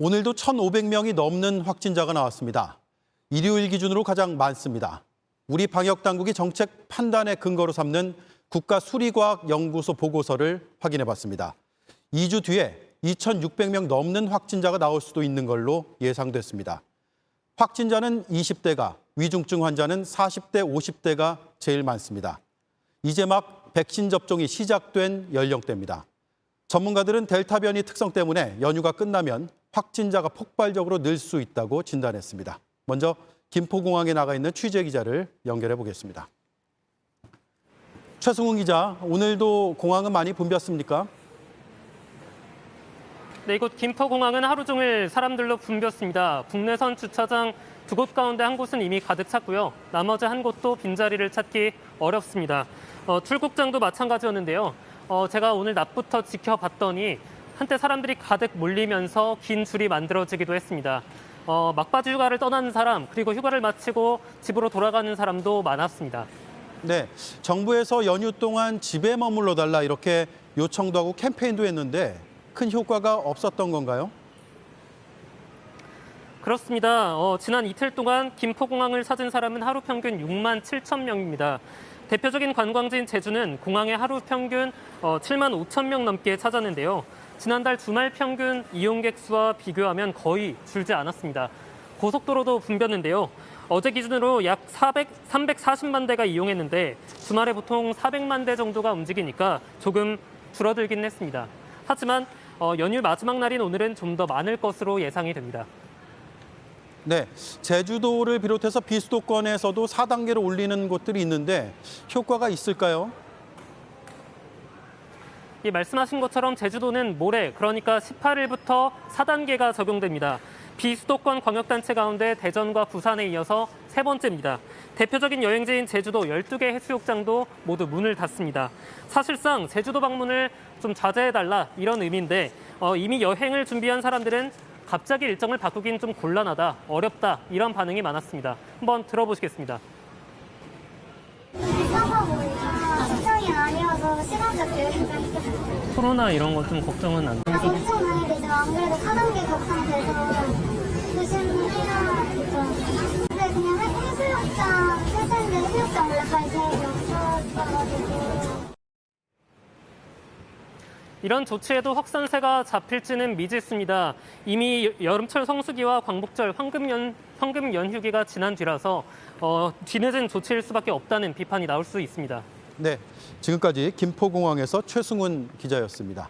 오늘도 1,500명이 넘는 확진자가 나왔습니다. 일요일 기준으로 가장 많습니다. 우리 방역당국이 정책 판단의 근거로 삼는 국가수리과학연구소 보고서를 확인해봤습니다. 2주 뒤에 2,600명 넘는 확진자가 나올 수도 있는 걸로 예상됐습니다. 확진자는 20대가, 위중증 환자는 40대, 50대가 제일 많습니다. 이제 막 백신 접종이 시작된 연령대입니다. 전문가들은 델타 변이 특성 때문에 연휴가 끝나면 확진자가 폭발적으로 늘 수 있다고 진단했습니다. 먼저 김포공항에 나가 있는 취재 기자를 연결해 보겠습니다. 최승훈 기자, 오늘도 공항은 많이 붐볐습니까? 네, 이곳 김포공항은 하루 종일 사람들로 붐볐습니다. 국내선 주차장 2곳 가운데 한 곳은 이미 가득 찼고요. 나머지 한 곳도 빈자리를 찾기 어렵습니다. 출국장도 마찬가지였는데요. 제가 오늘 낮부터 지켜봤더니 한때 사람들이 가득 몰리면서 긴 줄이 만들어지기도 했습니다. 막바지 휴가를 떠나는 사람, 그리고 휴가를 마치고 집으로 돌아가는 사람도 많았습니다. 네, 정부에서 연휴 동안 집에 머물러 달라 이렇게 요청도 하고 캠페인도 했는데 큰 효과가 없었던 건가요? 그렇습니다. 지난 이틀 동안 김포공항을 찾은 사람은 하루 평균 6만 7천 명입니다. 대표적인 관광지인 제주는 공항에 하루 평균 7만 5천 명 넘게 찾았는데요. 지난달 주말 평균 이용객 수와 비교하면 거의 줄지 않았습니다. 고속도로도 붐볐는데요. 어제 기준으로 약 340만 대가 이용했는데 주말에 보통 400만 대 정도가 움직이니까 조금 줄어들긴 했습니다. 하지만 연휴 마지막 날인 오늘은 좀 더 많을 것으로 예상이 됩니다. 네, 제주도를 비롯해서 비수도권에서도 4단계로 올리는 곳들이 있는데 효과가 있을까요? 말씀하신 것처럼 제주도는 모레, 그러니까 18일부터 4단계가 적용됩니다. 비수도권 광역단체 가운데 대전과 부산에 이어서 세 번째입니다. 대표적인 여행지인 제주도 12개 해수욕장도 모두 문을 닫습니다. 사실상 제주도 방문을 좀 자제해달라 이런 의미인데 이미 여행을 준비한 사람들은 갑자기 일정을 바꾸긴 좀 곤란하다, 어렵다 이런 반응이 많았습니다. 한번 들어보시겠습니다. 걱정이 아니어서 시간적 코로나 이런 건 좀 걱정은 안 돼요? 걱정 많이 되죠. 안 그래도 4단계 걱정돼서 조심해야겠죠. 근데 그냥 해수욕장, 해수욕장 원래 갈 계획이 없었어가지고. 이런 조치에도 확산세가 잡힐지는 미지수입니다. 이미 여름철 성수기와 광복절 황금 연휴기가 지난 뒤라서 뒤늦은 조치일 수밖에 없다는 비판이 나올 수 있습니다. 네, 지금까지 김포공항에서 최승훈 기자였습니다.